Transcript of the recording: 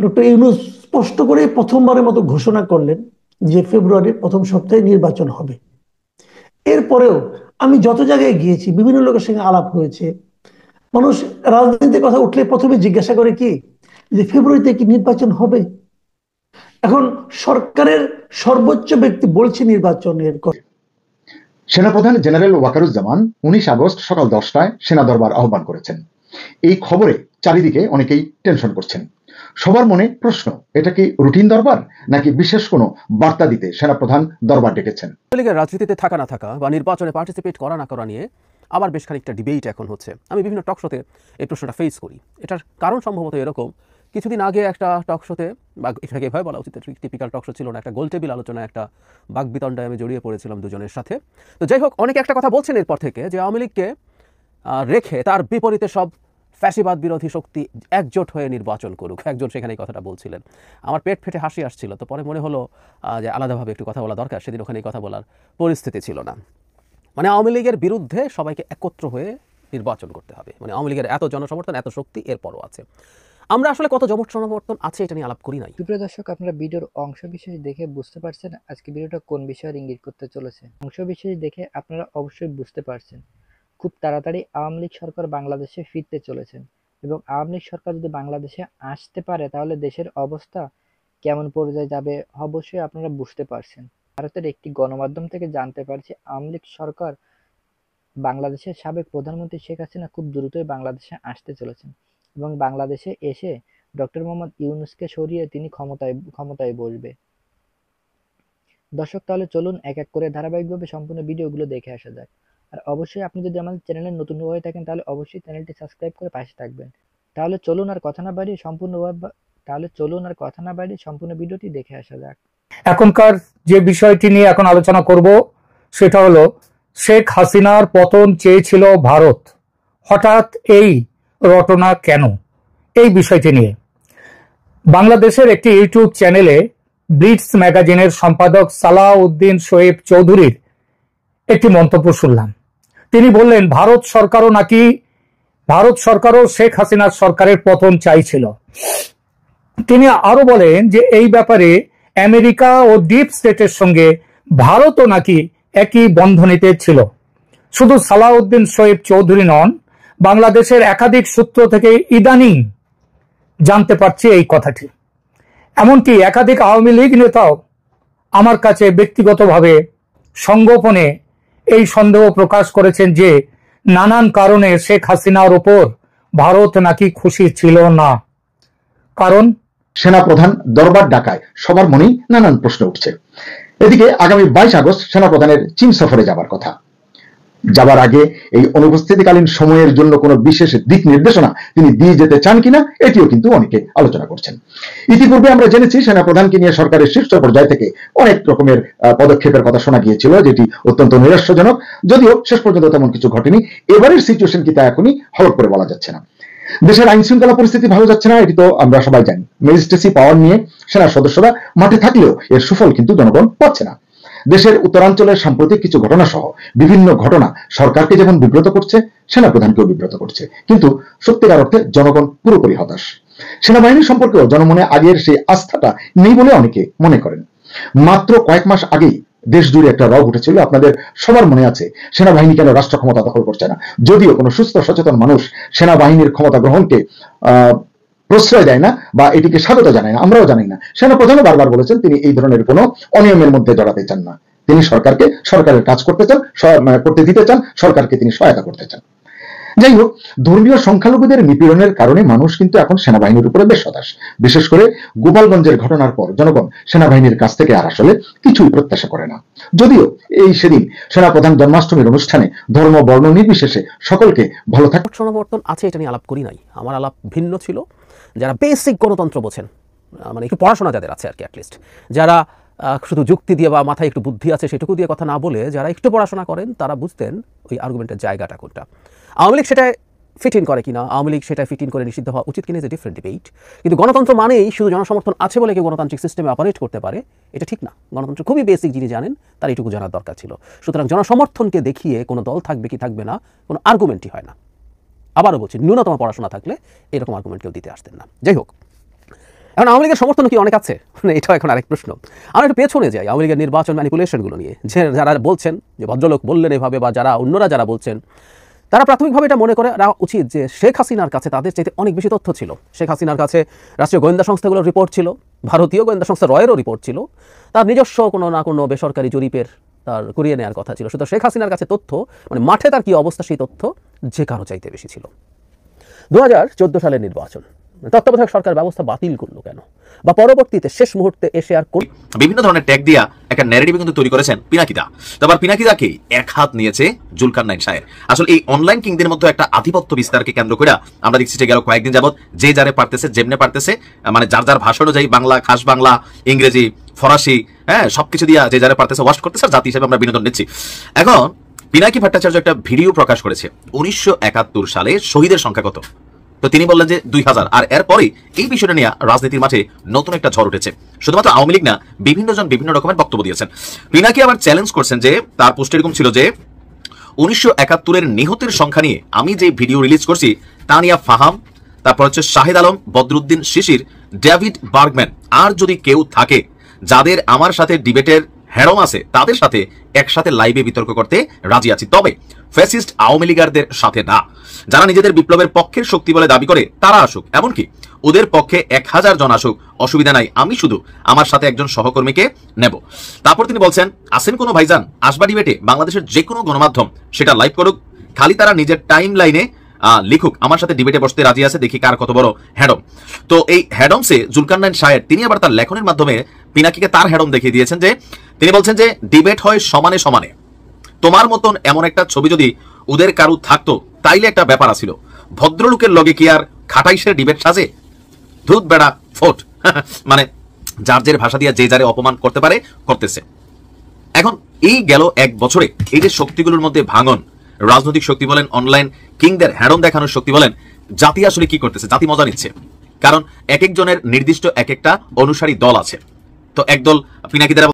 Doctor Yunus স্পষ্ট করে প্রথমবারের মতো ঘোষণা করলেন যে ফেব্রুয়ারির প্রথম সপ্তাহে নির্বাচন হবে। এরপরেও আমি যত জায়গায় গিয়েছি, বিভিন্ন লোকের সঙ্গে আলাপ হয়েছে। মানুষ রাজনীতির কথা উঠলে প্রথমে জিজ্ঞাসা করে কি, যে ফেব্রুয়ারিতে কি নির্বাচন হবে? এখন সরকারের সর্বোচ্চ ব্যক্তি বলছে নির্বাচনের কথা। সেনাপ্রধান জেনারেল ওয়াকারুজ্জামান 19 আগস্ট সকাল 10টায় সেনা দরবার আহ্বান করেছেন। এই খবরে চারিদিকে অনেকেই টেনশন করছেন। সবার মনে প্রশ্ন, এটা কি রুটিন দরবার নাকি বিশেষ কোনো বার্তা দিতে সেনাপ্রধান দরবার ডেকেছেন? রাজনীতিতে থাকা না থাকা বা নির্বাচনে পার্টিসিপেট করা না করা নিয়ে আবার বেশ খানিকটা ডিবেট এখন হচ্ছে। আমি বিভিন্ন টক শোতে এই প্রশ্নটা ফেস করি। এটার কারণ সম্ভবত এরকম, কিছুদিন আগে একটা টক শোতে, বা এটাকে এভাবে বলা উচিত, টিপিক্যাল টক শো ছিল না, একটা গোল টেবিল আলোচনায় একটা বাকবিতণ্ডায় আমি জড়িয়ে পড়েছিলাম দুজনের সাথে। তো যাই হোক, অনেকে একটা কথা বলছেন এরপর থেকে যে আওয়ামী লীগকে রেখে তার বিপরীতে সব ফ্যাসিবাদ বিরোধী শক্তি একজোট হয়ে নির্বাচন করুক। একজন সেখানে এই কথাটা বলছিলেন, আমার পেট ফেটে হাসি আসছিল। তো পরে মনে হলো যে আলাদাভাবে একটু কথা বলা দরকার। সেদিন ওখানে এই কথা বলার পরিস্থিতি ছিল না। মানে আওয়ামী লীগের বিরুদ্ধে সবাইকে একত্র হয়ে নির্বাচন করতে হবে। মানে আওয়ামী লীগের এত জনসমর্থন, এত শক্তি এরপরও আছে। আমরা আসলে কত জনসমর্থন আছে এটা নিয়ে আলাপ করি নাই। সুপ্রিয় দর্শক, আপনারা ভিডিওর অংশ বিশেষ দেখে বুঝতে পারছেন আজকে ভিডিওটা কোন বিষয়ে ইঙ্গিত করতে চলেছে। অংশ বিশেষ দেখে আপনারা অবশ্যই বুঝতে পারছেন খুব তাড়াতাড়ি আওয়ামী লীগ সরকার বাংলাদেশে ফিরতে চলেছেন, এবং আওয়ামী লীগ সরকার যদি বাংলাদেশে আসতে পারে তাহলে দেশের অবস্থা কেমন পর্যায়ে যাবে অবশ্যই আপনারা বুঝতে পারছেন। ভারতের একটি গণমাধ্যম থেকে জানতে পারছি আওয়ামী লীগ সরকার বাংলাদেশের সাবেক প্রধানমন্ত্রী শেখ হাসিনা খুব দ্রুতই বাংলাদেশে আসতে চলেছেন, এবং বাংলাদেশে এসে ডক্টর মোহাম্মদ ইউনূসকে সরিয়ে তিনি ক্ষমতায় বসবে। দর্শক, তাহলে চলুন এক এক করে ধারাবাহিকভাবে সম্পূর্ণ ভিডিওগুলো দেখে আসা যাক। আর অবশ্যই আপনি যদি আমাদের চ্যানেলে নতুন হয়ে থাকেন তাহলে অবশ্যই চ্যানেলটি সাবস্ক্রাইব করে পাশে থাকবেন। তাহলে চলুন আর কথা না বাড়িয়ে সম্পূর্ণ ভিডিওটি দেখে আসা যাক। এখনকার যে বিষয়টি নিয়ে এখন আলোচনা করব সেটা হলো শেখ হাসিনার পতন চেয়েছিল ভারত, হঠাৎ এই রটনা কেন? এই বিষয়টি নিয়ে বাংলাদেশের একটি ইউটিউব চ্যানেলে ব্লিটস ম্যাগাজিনের সম্পাদক সালাউদ্দিন শোয়েব চৌধুরীর একটি মন্তব্য শুনলাম। তিনি বললেন ভারত সরকারও শেখ হাসিনার সরকারের পতন চাইছিল। তিনি আরো বলেন যে এই ব্যাপারে আমেরিকা ও ডিপ স্টেটের সঙ্গে ভারতও নাকি একই বন্ধনীতে ছিল। শুধু সালাউদ্দিন শোয়েব চৌধুরী নন, বাংলাদেশের একাধিক সূত্র থেকে ইদানিং জানতে পারছি এই কথাটি। এমনকি একাধিক আওয়ামী লীগ নেতাও আমার কাছে ব্যক্তিগতভাবে সংগোপনে এই সন্দেহ প্রকাশ করেছেন যে নানান কারণে শেখ হাসিনার উপর ভারত নাকি খুশি ছিল না। কারণ সেনাপ্রধান দরবার ডাকায় সবার মনেই নানান প্রশ্ন উঠছে। এদিকে আগামী 22 আগস্ট সেনাপ্রধানের চীন সফরে যাবার কথা। যাবার আগে এই অনুপস্থিতিকালীন সময়ের জন্য কোনো বিশেষ দিক নির্দেশনা তিনি দিয়ে যেতে চান কিনা এটিও কিন্তু অনেকে আলোচনা করছেন। ইতিপূর্বে আমরা জেনেছি সেনাপ্রধানকে নিয়ে সরকারের শীর্ষ পর্যায় থেকে অনেক রকমের পদক্ষেপের কথা শোনা গিয়েছিল, যেটি অত্যন্ত নৈরাশ্যজনক। যদিও শেষ পর্যন্ত তেমন কিছু ঘটেনি। এবারের সিচুয়েশন কি তা এখনই হলফ করে বলা যাচ্ছে না। দেশের আইন শৃঙ্খলা পরিস্থিতি ভালো যাচ্ছে না, এটি তো আমরা সবাই জানি। ম্যাজিস্ট্রেসি পাওয়ার নিয়ে সেনার সদস্যরা মাঠে থাকলেও এর সুফল কিন্তু জনগণ পাচ্ছে না। দেশের উত্তরাঞ্চলের সাম্প্রতিক কিছু ঘটনা সহ বিভিন্ন ঘটনা সরকারকে যেমন বিব্রত করছে, সেনাপ্রধানকেও বিব্রত করছে। কিন্তু সত্যিকার অর্থে জনগণ পুরোপুরি হতাশ। সেনাবাহিনী সম্পর্কেও জনমনে আগের সেই আস্থাটা নেই বলে অনেকে মনে করেন। মাত্র কয়েক মাস আগেই দেশ জুড়ে একটা রব উঠেছিল, আপনাদের সবার মনে আছে, সেনাবাহিনী কেন রাষ্ট্র ক্ষমতা দখল করছে না। যদিও কোনো সুস্থ সচেতন মানুষ সেনাবাহিনীর ক্ষমতা গ্রহণকে প্রশ্রয় দেয় না বা এটিকে স্বাগত জানায় না, আমরাও জানি না। সেনাপ্রধানও বারবার বলেছেন তিনি এই ধরনের কোনো অনিয়মের মধ্যে জড়াতে চান না। তিনি সরকারকে সরকারের কাজ করতে দিতে চান, সরকারকে তিনি সহায়তা করতে চান। যাই হোক, ধর্মীয় সংখ্যালঘুদের নিপীড়নের কারণে মানুষ কিন্তু এখন সেনাবাহিনীর উপরে বেশ হতাশ। বিশেষ করে গোপালগঞ্জের ঘটনার পর জনগণ সেনাবাহিনীর কাছ থেকে আর আসলে কিছুই প্রত্যাশা করে না। যদিও এই সেদিন সেনাপ্রধান জন্মাষ্টমীর অনুষ্ঠানে ধর্ম বর্ণ নির্বিশেষে সকলকে ভালো থাকার সমর্থন আছে এটা নিয়ে আলাপ করি নাই। আমার আলাপ ভিন্ন ছিল। যারা বেসিক গণতন্ত্র বোঝেন, মানে একটু পড়াশোনা যাদের আছে আর কি, অ্যাটলিস্ট যারা শুধু যুক্তি দিয়ে বা মাথায় একটু বুদ্ধি আছে সেটুকু দিয়ে কথা না বলে যারা একটু পড়াশোনা করেন তারা বুঝতেন ওই আর্গুমেন্টের জায়গাটা কোনটা। আওয়ামী লীগ সেটাই ফিট ইন করে কিনা, আওয়ামী লীগ সেটা ফিট ইন করে নিষিদ্ধ হওয়া উচিত কিনা ইজ এ ডিফারেন্ট ডিবেট। কিন্তু গণতন্ত্র মানেই শুধু জনসমর্থন আছে বলে কেউ গণতান্ত্রিক সিস্টেমে অপারেট করতে পারে, এটা ঠিক না। গণতন্ত্র খুবই বেসিক, যিনি জানেন তার এইটুকু জানার দরকার ছিল। সুতরাং জনসমর্থনকে দেখিয়ে কোনো দল থাকবে কি থাকবে না কোনো আর্গুমেন্টই হয় না। আবারও বলছি, ন্যূনতম পড়াশোনা থাকলে এরকম আর্গুমেন্ট কেউ দিতে আসতেন না। যাই হোক, এখন আওয়ামী লীগের সমর্থন কি অনেক আছে, এটাও এখন আরেক প্রশ্ন। আমরা একটু পেছনে যাই আওয়ামী লীগের নির্বাচন ম্যানিপুলেশনগুলো নিয়ে, যে যারা বলছেন যে ভদ্রলোক বললেন এভাবে, বা যারা অন্যরা যারা বলছেন, তারা প্রাথমিকভাবে এটা মনে করে উচিত যে শেখ হাসিনার কাছে তাদের চাইতে অনেক বেশি তথ্য ছিল। শেখ হাসিনার কাছে রাষ্ট্রীয় গোয়েন্দা সংস্থাগুলোর রিপোর্ট ছিল, ভারতীয় গোয়েন্দা সংস্থা রয়েরও রিপোর্ট ছিল, তার নিজস্ব কোনো না কোনো বেসরকারি জরিপের তার করিয়ে নেওয়ার কথা ছিল। সুতরাং শেখ হাসিনার কাছে তথ্য, মানে মাঠে তার কী অবস্থা, সেই তথ্য যে কারো চাইতে বেশি ছিল। 2014 সালের নির্বাচন, তত্ত্বাবধায়ক সরকার ব্যবস্থা বাতিল করলো কেন, বা পরবর্তীতে শেষ মুহূর্তে এসে আর বিভিন্ন ধরনের ট্যাগ দিয়া একটা ন্যারেটিভ কিন্তু তৈরি করেছেন পিনাকিদা। তারপর পিনাকিদাকে এক হাত নিয়েছে জুলকারনাইন সাহেব। আসলে এই অনলাইন কিংদের মধ্যে একটা আধিপত্য বিস্তারকে কেন্দ্র করে আমরা দেখছি যে গেল কয়েকদিন যাবত যে যারে পারতেছে যেমনে পারতেছে, মানে যার যার ভাষা অনুযায়ী বাংলা, খাস বাংলা, ইংরেজি, ফরাসি, হ্যাঁ সবকিছু দিয়া যে যারে পারতেছে ওয়াশ করতেছে, আর জাতি হিসেবে আমরা বিনোদন নিচ্ছি। এখন পিনাকি ভট্টাচার্য একটা ভিডিও প্রকাশ করেছে 1971 সালে শহীদের সংখ্যা কত, তো তিনি বললেন যে 2000। আর এরপরে এই বিষয়টা নিয়ে রাজনীতির মাঠে নতুন একটা ঝড় উঠেছে। শুধুমাত্র আওয়ামী লীগ না, বিভিন্ন জন বিভিন্ন রকমের বক্তব্য দিয়েছেন। পিনাকি আবার চ্যালেঞ্জ করছেন যে তার পোস্ট এরকম ছিল যে 1971-এর নিহতের সংখ্যা নিয়ে আমি যে ভিডিও রিলিজ করছি তা নিয়ে ফাহাম, তারপর হচ্ছে শাহিদ আলম, বদরুদ্দিন শিশির, ডেভিড বার্গম্যান, আর যদি কেউ থাকে যাদের আমার সাথে ডিবেটের হেরম আছে, তাদের সাথে একসাথে লাইভে বিতর্ক করতে রাজি আছি, তবে ফ্যাসিস্ট আওয়ামী লীগারদের সাথে না। যারা নিজেদের বিপ্লবের পক্ষের শক্তি বলে দাবি করে তারা আসুক, এমনকি ওদের পক্ষে 1000 জন আসুক, অসুবিধা নাই, আমি শুধু আমার সাথে একজন সহকর্মীকে নেব। তারপর তিনি বলছেন, আসেন কোনো ভাইজান আসবা ডিবেটে, বাংলাদেশের যে কোনো গণমাধ্যম সেটা লাইভ করুক, খালি তারা নিজের টাইম লাইনে লিখুক আমার সাথে ডিবেটে বসতে রাজি আছে, দেখি কার কত বড় হ্যাডম। তো এই হ্যাডমসে জুলকারনাইন সাহেব তিনি আবার তার লেখনের মাধ্যমে পিনাকিকে তার হ্যাডম দেখিয়ে দিয়েছেন, যে তিনি বলছেন যে ডিবেট হয় সমানে সমানে, তোমার মতন এমন একটা ছবি যদি ওদের কারু থাকতো তাইলে একটা ব্যাপার আছিল, ভদ্রলোকের লগে কি আর খাটাইশের ডিবেট সাজে, ধুত বেড়া ফোট। মানে যার যার ভাষা দিয়ে যে যারে অপমান করতে পারে করতেছে। এখন এই গেল 1 বছরে এই যে শক্তিগুলোর মধ্যে ভাঙন, রাজনৈতিক শক্তি বলেন, অনলাইন কিংদের হ্যাডম দেখানোর শক্তি বলেন, জাতি আসলে কি করতেছে? জাতি মজা নিচ্ছে, কারণ এক একজনের নির্দিষ্ট এক একটা অনুসারী দল আছে। তো একদল পিনাকি দ্বারা